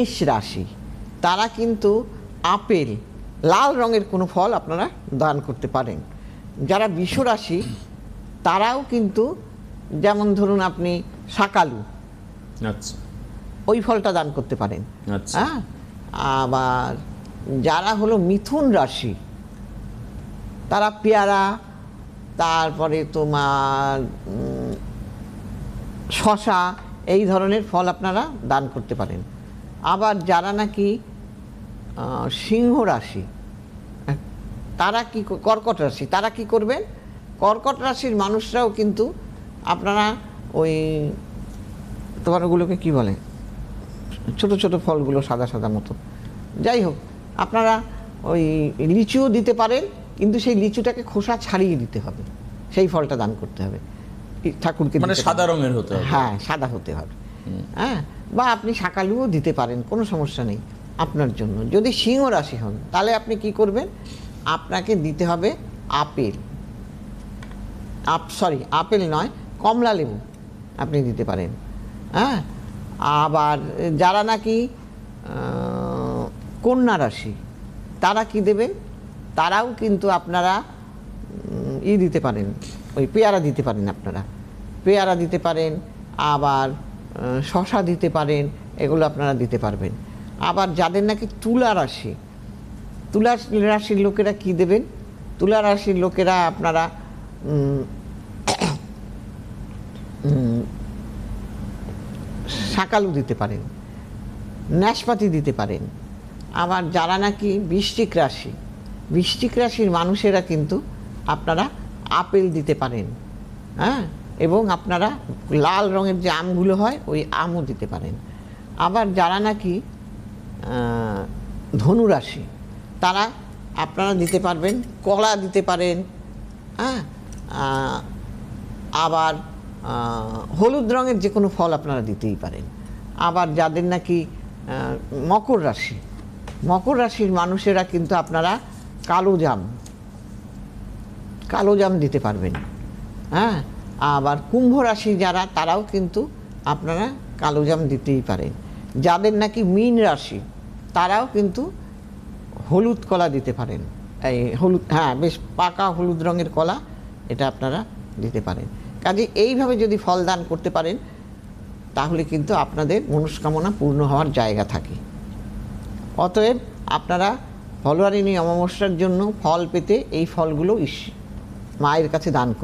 মেষ রাশি, তারা কিন্তু আপেল, লাল রঙের কোনো ফল আপনারা দান করতে পারেন। যারা বৃষ রাশি তারাও কিন্তু, যেমন ধরুন আপনি শাকালু, আচ্ছা ওই ফলটা দান করতে পারেন। আচ্ছা হ্যাঁ, আবার যারা হলো মিথুন রাশি তারা পেয়ারা, তারপরে তোমার শশা, এই ধরনের ফল আপনারা দান করতে পারেন। আবার যারা নাকি সিংহ রাশি, তারা কি, কর্কট রাশি, তারা কি করবেন? কর্কট রাশির মানুষরাও কিন্তু আপনারা ওই তোমার ওগুলোকে কী বলে, ছোট ছোট ফলগুলো সাদা সাদা মতো, যাই হোক, আপনারা ওই লিচুও দিতে পারেন, কিন্তু সেই লিচুটাকে খোসা ছাড়িয়ে দিতে হবে, সেই ফলটা দান করতে হবে ঠাকুরকে। মানে সাদা রঙের হতে হবে? হ্যাঁ, সাদা হতে হবে। হ্যাঁ, বা আপনি শাকালুও দিতে পারেন, কোনো সমস্যা নেই আপনার জন্য। যদি সিংহ রাশি হন তাহলে আপনি কি করবেন? আপনাকে দিতে হবে আপেল, আপেল নয়, কমলা লেবু আপনি দিতে পারেন। হ্যাঁ, আবার যারা নাকি কন্যা রাশি তারা কি দেবেন? তারাও কিন্তু আপনারা দিতে পারেন, ওই পেয়ারা দিতে পারেন, আপনারা পেয়ারা দিতে পারেন, আবার শশা দিতে পারেন, এগুলো আপনারা দিতে পারবেন। আবার যাদের নাকি তুলা রাশি, তুলা রাশির লোকেরা কি দেবেন? তুলা রাশির লোকেরা আপনারা শাকালু দিতে পারেন, নাশপাতি দিতে পারেন। আবার যারা নাকি বৃশ্চিক রাশি, বৃশ্চিক রাশির মানুষেরা কিন্তু আপনারা আপেল দিতে পারেন। হ্যাঁ, এবং আপনারা লাল রঙের যে আমগুলো হয় ওই আমও দিতে পারেন। আবার যারা নাকি ধনু রাশি তারা আপনারা দিতে পারবেন কলা দিতে পারেন। হ্যাঁ, আবার হলুদ রঙের যে কোনো ফল আপনারা দিতেই পারেন। আবার যাদের নাকি মকর রাশি, মকর রাশির মানুষেরা কিন্তু আপনারা কালো জাম দিতে পারবেন। হ্যাঁ, আবার কুম্ভ রাশি যারা, তারাও কিন্তু আপনারা কালো জাম দিতেই পারেন। যাদের নাকি মীন রাশি তারাও কিন্তু হলুদ কলা দিতে পারেন, এই হলুদ, হ্যাঁ, বেশ পাকা হলুদ রঙের কলা, এটা আপনারা দিতে পারেন। কাজে এইভাবে যদি ফল দান করতে পারেন তাহলে কিন্তু আপনাদের মনস্কামনা পূর্ণ হওয়ার জায়গা থাকে। অতএব আপনারা ফলহারিণী অমাবস্যার জন্য ফল পেতে এই ফলগুলো মায়ের কাছে দান করুন।